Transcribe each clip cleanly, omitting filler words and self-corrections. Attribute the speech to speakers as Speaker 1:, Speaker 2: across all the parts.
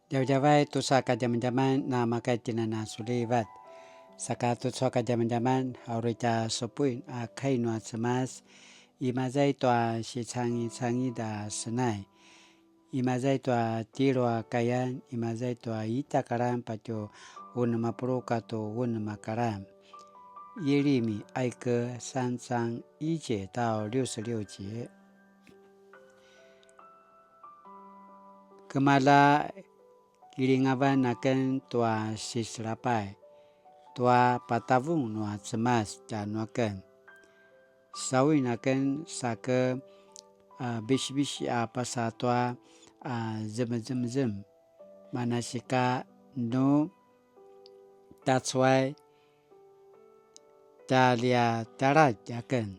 Speaker 1: Jauh-jauh tu saka zaman-zaman na makai tinana sulivat. Saka tu saka zaman-zaman haurita sopuin a kaino semas imazai to a si changi da senai. Imazai to a tiro a kayan, imazai to a ita karam pato unamapuro kato unamakaram. Yerimi aike 3章1节到66节。Kemala giringavan naken tua sisrapai, tua patavung nua cemas dan nuaken. Sawi naken sake bisi-bisi pasa tua zem manasika no tatswai talia tarat yaken.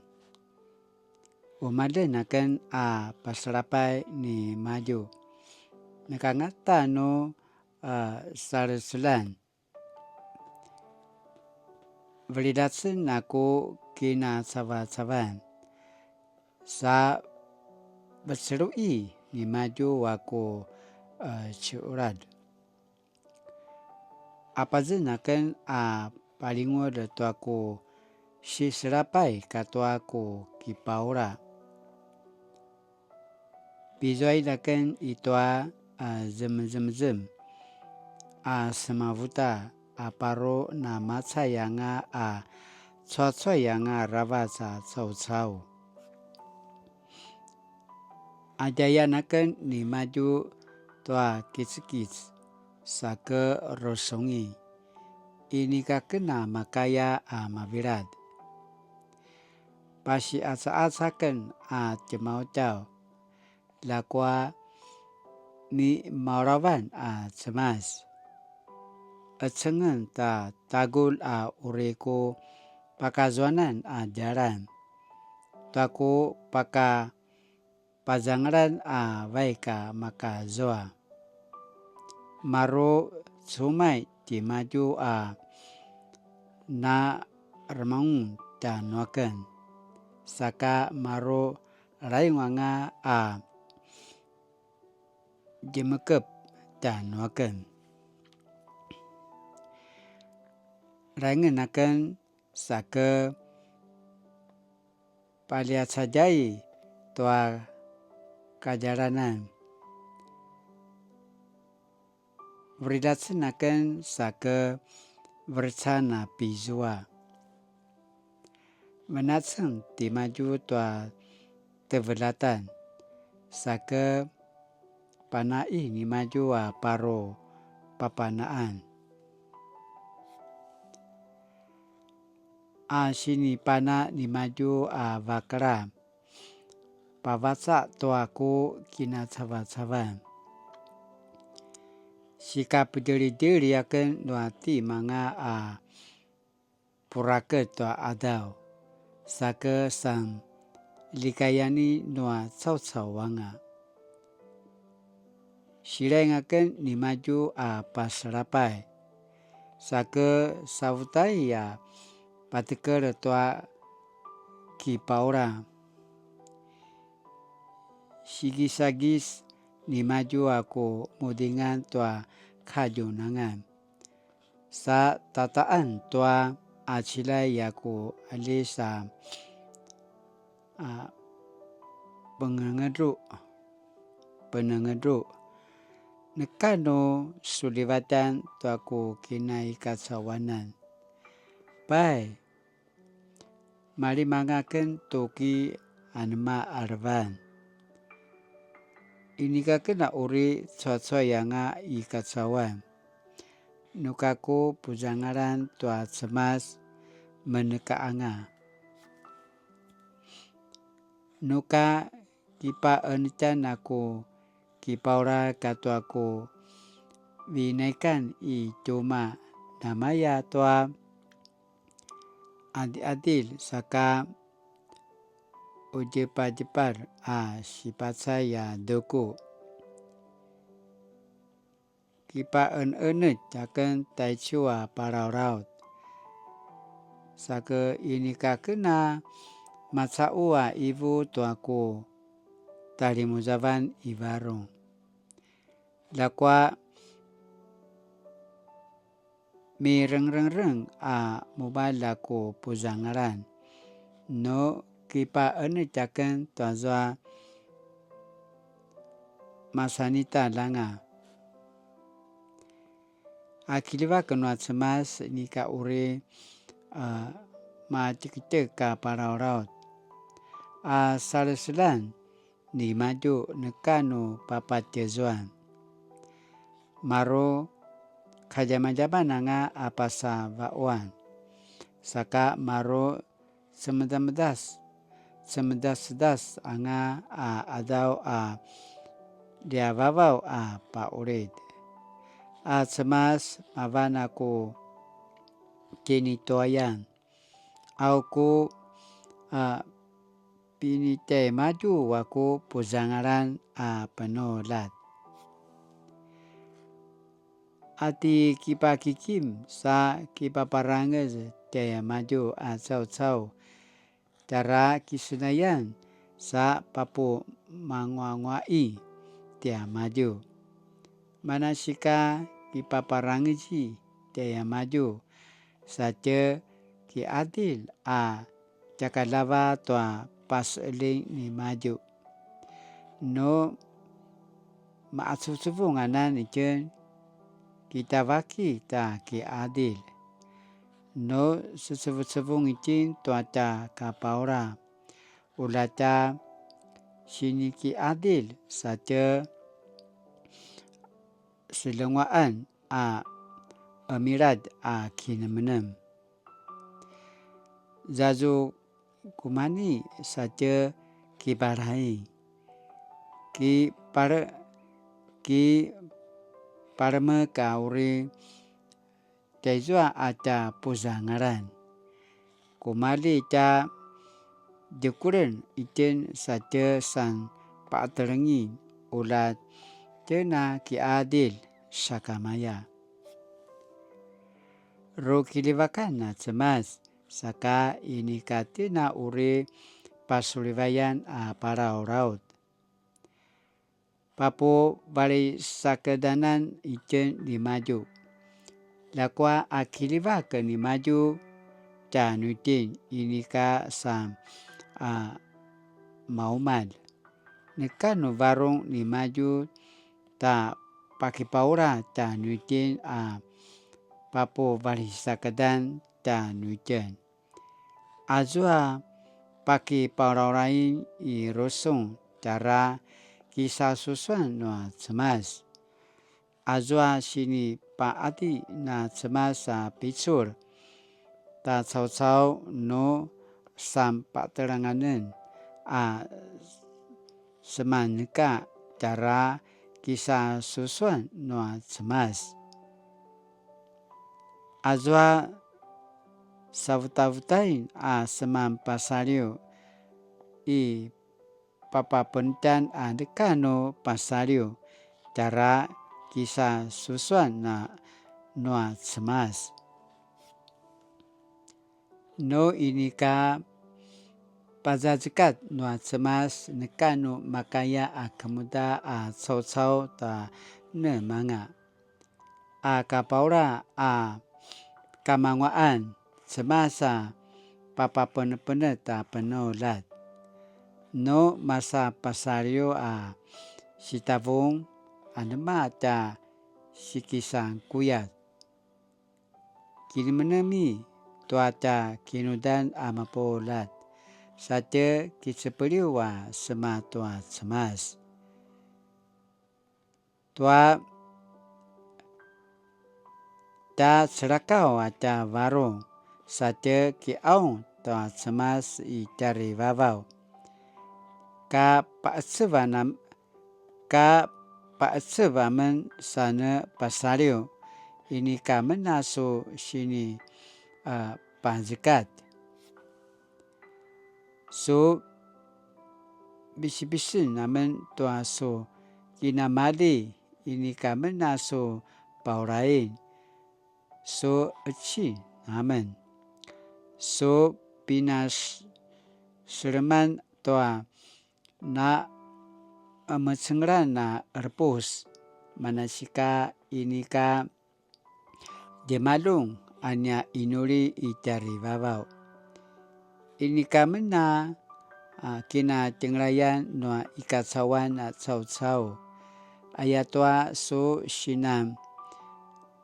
Speaker 1: Umade naken pasrapai ni maju. Nakangata no sarisulan. Validatsin aku kina savan sa berserui ni maju aku ciurad. Apa zinakan palingo de tu aku si serapai katu aku kipaura. Bizoi nakan itu zem semavuta paro na matsa yanga tsotso yanga ravasa tsau. Ajaya nakan ni maju tua kits sake rosongi. Ini kakena makaya mavirad. Pasi asa-asakan cemau cau. Lakwa ni mauravan cemas. Atsengan tagul ureko pakazuanan jaran. Taku pazangaran vaika maka zoa. Maro sumai di maju na remaung dan nuaken. Saka maro rayunganga jemekep dan nuaken. Rangen akan sake paliat sajai tua kajaranan. Veridatsen akan sake bersana pizua. Menatsen di maju tua tevelatan. Sake panai ni maju paro papanaan. Sini pana ni maju vakra. Pavasa tuaku kina savan. Sika pediri-diri akan nuati manga purake tua adau. Sake sang likayani nua tsau wanga. Sireng akan ni maju pasrapai. Sake savutai patiker tua kipaura. Sigis-sagis ni maju aku mudingan tua kajunangan. Sa tataan tua acilai aku alisa penengedru. Nekano sulivatan tuaku kinai kasawanan. Pai malimangaken toki anma arvan. Ini kakena uri tsotso yanga ikatsawan. Nukaku pujangaran tua cemas menekaanga. Nuka kipa enican aku kipaura katu aku winaikan cuma namaya tua adil saka ujepar sifat saya doku. Kipa enet akan taicua parau-raut. Sake ini kakena matsaua ibu tuaku talimuzavan ibarong. Lakwa mi reng mobile ko puzangaran no kipa caken tuazwa masanita langa akiliwa kenua semas nika ure macik-cik ka parauraut salselan ni maju nekanu papat jezuan maro kajaman-jaman nanga apasa vauan saka maro semedas anga adau dia vavau pa urid semas mavana ko kini toayan au ko pinite maju waku puzangaran penolat ati kipa kikim sa kipa parangez te maju sau cara kisunayan sa papu mangwangwai tia maju manasika kipa parangezi te maju sace ki adil cakalava tua pas eling ni maju no maasufung anan ijen kita waki ta ki adil no sesevung icin tuaca kapaura ulata sini ki adil sace selengwaan amirat kinemenem zazu kumani sace kibarai ki parme kauri tezua aca puzangaran kumali ca jekuren icen sace sang paterengi ulat cena ki adil sakamaya ro kilivakan semas saka ini katina uri pasulivayan para oraut papu bali sakedanan icen di maju lakwa akiliva ke ni maju canutin ini ka sam maumad nekanu varong ni maju ta pakipaura canutin papu bali sakedan canutin azua paki paraurain i rosong cara kisah susuan no semas azua sini pa ati na semas pitsur ta sau no sam pateranganen semaneka cara kisah susuan no semas azua savuta-vutain semam pasario i papa pentan dekano pasario cara kisah susuan na noa semas no ini ka pazazikat noa semas nekano makaya kemuda sau ta ne manga kapaura kamangwaan semasa papa pene ta penolat no masa pasario sitavong anema ta sikisang kuyat kini menemi tuaca kinudan mapolat sace kisepeliu sema tua semas tua ta serakau ta varong sace ki aung tua semas i cari vavau ka paatsevamen sana pasario ini ka menaso sini panzikat so bisi-bisi namen tua so kinamali ini ka menaso paurain so eci namen so pinas sureman toa na mesengran na erpus manasika ini ka Jemalung anya inuri itari babau. Ini kamena kina tengrayan no ikatsawan at saw-saw. Ayatwa so sinam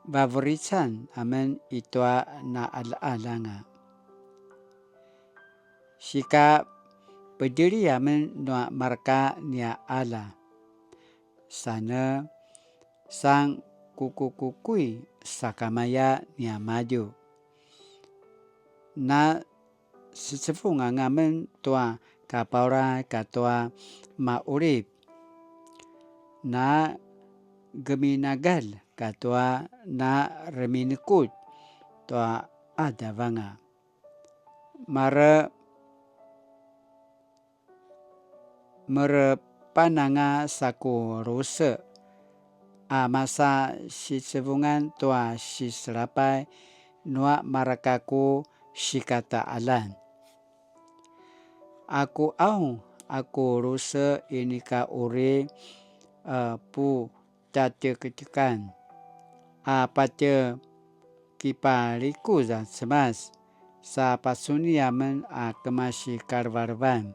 Speaker 1: baborisan amen itwa na ala nga. Sika pediri amen no marka nia ala. Sana sang kukukukui sakamaya nia maju. Na sesefung ngamen tua kapaura katua maurip. Na geminagal katua na reminikut tua adavanga. Mare pananga saku ruse masa sisebungan tua siserapai nua marakaku sikata alan. Aku ruse ini ka uri pu tate ketikan pate kipaliku za semas sa pasuni amen kemasi karvarvan.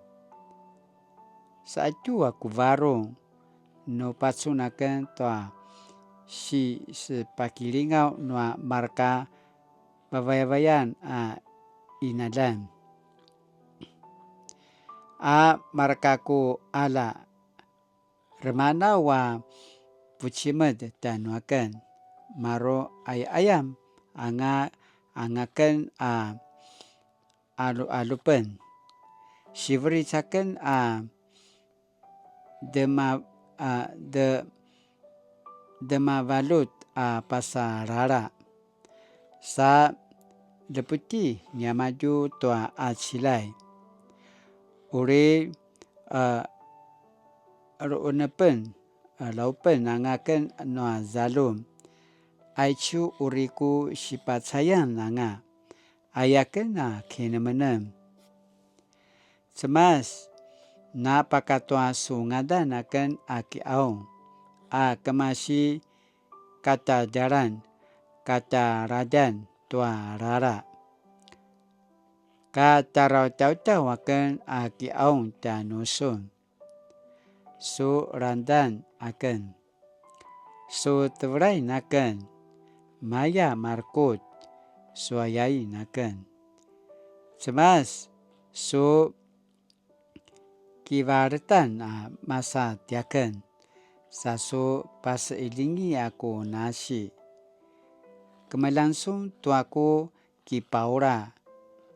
Speaker 1: Saatu aku varong no patsunakan toa si sepakilingau no marka babayabayan inadan. Markaku ala remana wa pucimed tanuakan maro ayam angakan alupen siberisakan dema valut pasarara sa deputi nyamaju tua asilai uri ruunepen laupen angakan noa zalum aicu uriku sipat sayang nanga ayakan kinemenem semas na pakatua sungadan akan aki aung kemasi kata jaran kata radan tua rara kata rautau akan aki aung tanusun su randan akan su tevrain akan maya markut suayain akan semas su kivartan masa tiakan sasu pasailingi aku nasi kemelangsung tuaku kipaura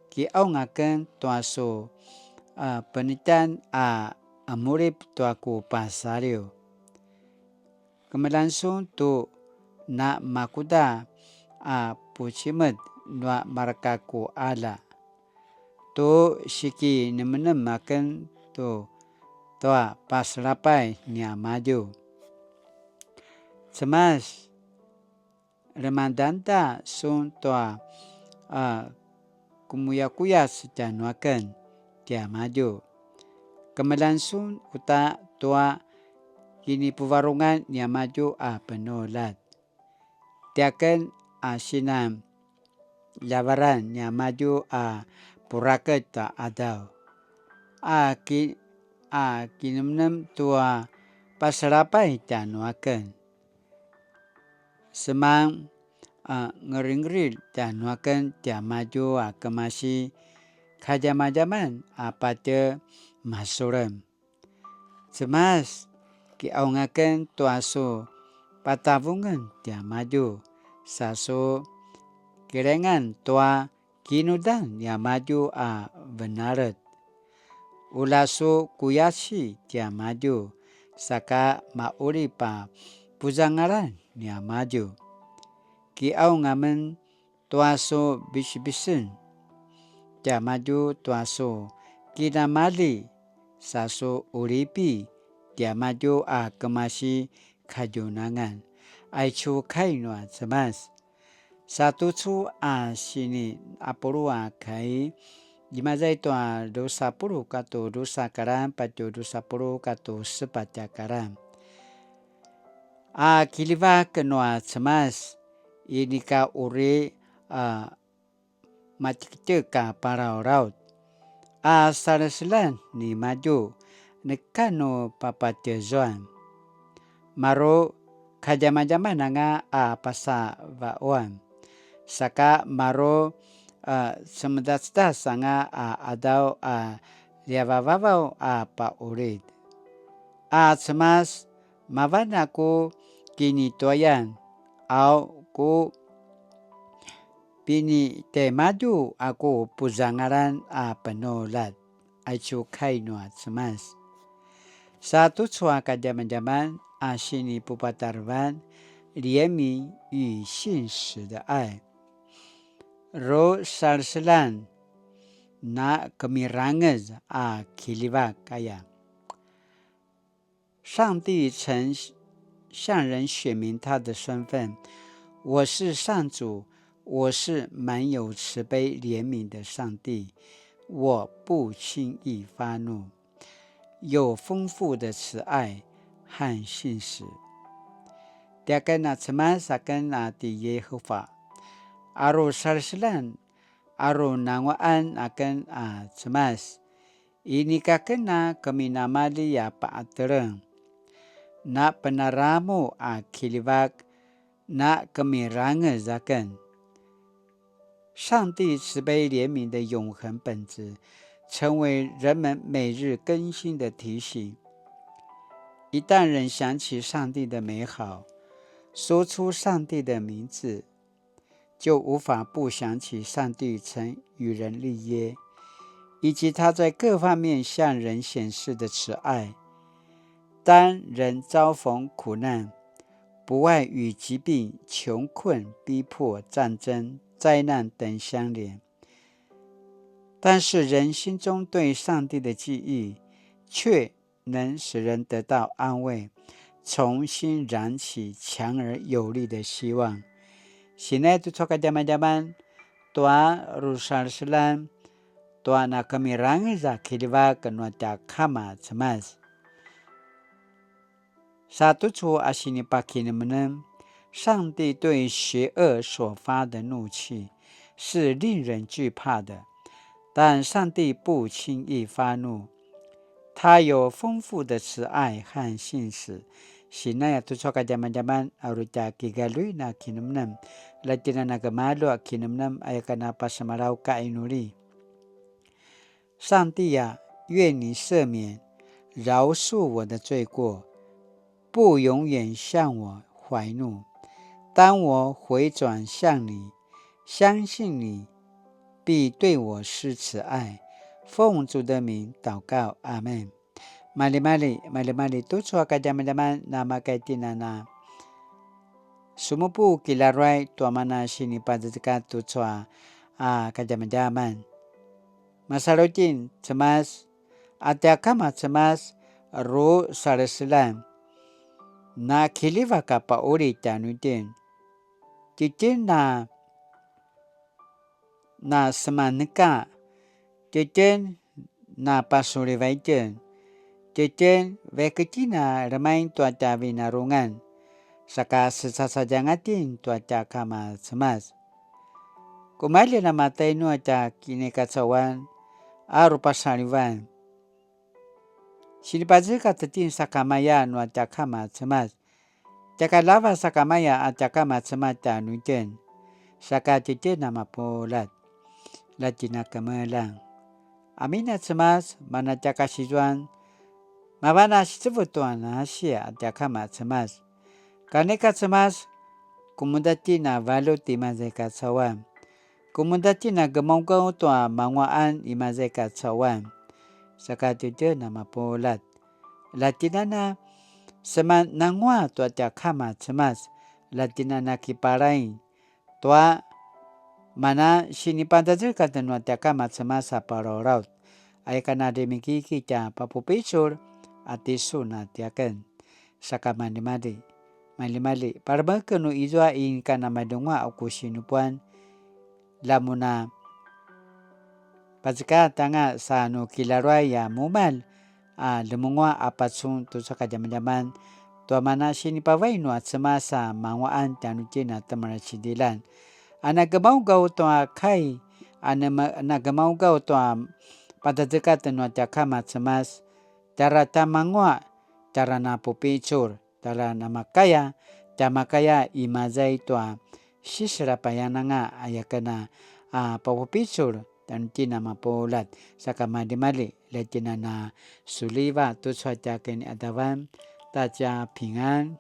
Speaker 1: ki aung akan tuaso penitan amurip tuaku pasario kemelangsung tu na makuda pucimet nua markaku ala tu siki nemenem akan tu toa pasrapai nia maju semas remandanta sun toa kumuya-kuya sejanuakan tia maju kemelangsung uta toa kini puvarungan nia maju penolat tiakan sinam labaran nia maju puraket ta adau kinemnem tua pasarapai tanuakan semang ngering-ngeril tanuakan tia maju kemasi kajama-jaman pada masurem semas ki aungakan tuaso patavungan tia maju saso kirengan tua kinudan nia maju benaret ulaso kuyasi tia maju saka mauri puzangaran nia maju ki au ngamen tuaso bis-bisin tia maju tuaso kinamali saso uripi tia maju kemasi kajunangan aicu kainua semas satu cu sini apurua kai Jimazai tua dosa puru kato dosa karam pato dosa puru kato sepatya karam. Kiliva kenua cemas ini ka uri macik ka parau raut sarasilan ni maju nekano papatezuan maro kajama-jama nanga pasa vaoan saka maro semedasta sanga adau liavavavau pa urid semas mavana ku kini toyan au ku pini te maju aku puzangaran penolat aicu kainua semas satu cua kajaman-jaman sini pupatarvan liemi yu信实的爱 ro sarselan na kemiranges kiliva kaya 上帝曾向人显明他的身份，我是上主，我是满有慈悲怜悯的上帝，我不轻易发怒，有丰富的慈爱和信实。Dia kena cemas akan di Yehova. Aro sarselan, aro nangwaan akan cemas. Ini kakena keminamali ya paatereng. Na penaramu kilivak na kemirange zaken 上帝慈悲怜悯的永恒本质成为人们每日更新的提醒。一旦人想起上帝的美好，说出上帝的名字，就无法不想起上帝曾与人立约，以及他在各方面向人显示的慈爱。当人遭逢苦难，不外与疾病、穷困、逼迫、战争、灾难等相连，但是人心中对上帝的记忆却能使人得到安慰，重新燃起强而有力的希望。现在tu toka zaman-zaman tua rusarselan tua na kemirang za kiliva kenua kama cemas satu cu asini pakini menem 上帝对邪恶所发的怒气是令人惧怕的，但上帝不轻易发怒，他有丰富的慈爱和信实。Sinaya tu soka zaman-zaman aruta kigalui na kinumnam latina na gamalo kinumnam ayakana pasamarau ka inuri 上帝呀，愿你赦免饶恕我的罪过，不永远向我怀怒。当我回转向你，相信你必对我施慈爱。奉主的名祷告，阿们。Mali-mali tu cua kajaman-jaman nama kaitinana. Sumupu kilarai tua mana sini pada tu cua kajaman-jaman. Masarutin cemas, atiakama cemas, ru sarasilan. Na kiliva kapa uri tanutin. Titin na semaneka. Titin na pasurivaitin. Titin veketina remain tuaca binarungan. Saka sesasajangatin tuaca kama cemas. Kumali na matay nuaca kini kacawan aru pasariwan. Sinipazi katatin sakamaya nuaca kama cemas. Caka lava sakamaya acakama cemas tanutin. Saka titin nama polat. Latina kemelang. Amina cemas mana caka sijuan. Mabana sebutuan hasia acakama cemas. Kaneka cemas kumudati na valu timazeka cawan. Kumudati na gemongkau tua mangwaan imazeka cawan. Sakatute nama polat. Latinana seman nangwa tua acakama cemas. Latinana kiparain. Tua mana sini pantazu katanua acakama cemas aparoraut. Ayakana demikiki ca papupisur. Atisu na tiaken saka mali-mali parabakenu izwa in kana madungwa aku sinupuan lamuna pazika tanga sanu kilarwa ya mumal lemungwa apatsun tu saka jaman-jaman tua mana sini pawai nuat semasa mawaan tanuci na temara sidilan. Ana gemau gau tua kai, ana gemau gau tua pada dekat nuat jakamat semas, cara tamangwa, cara na pupicur, cara na makaya, tamakaya imazai tua sisra payana nga ayakana papupicur dan tina mapolat sakama mali letina na suliva tu suaca kini adawan taja pingan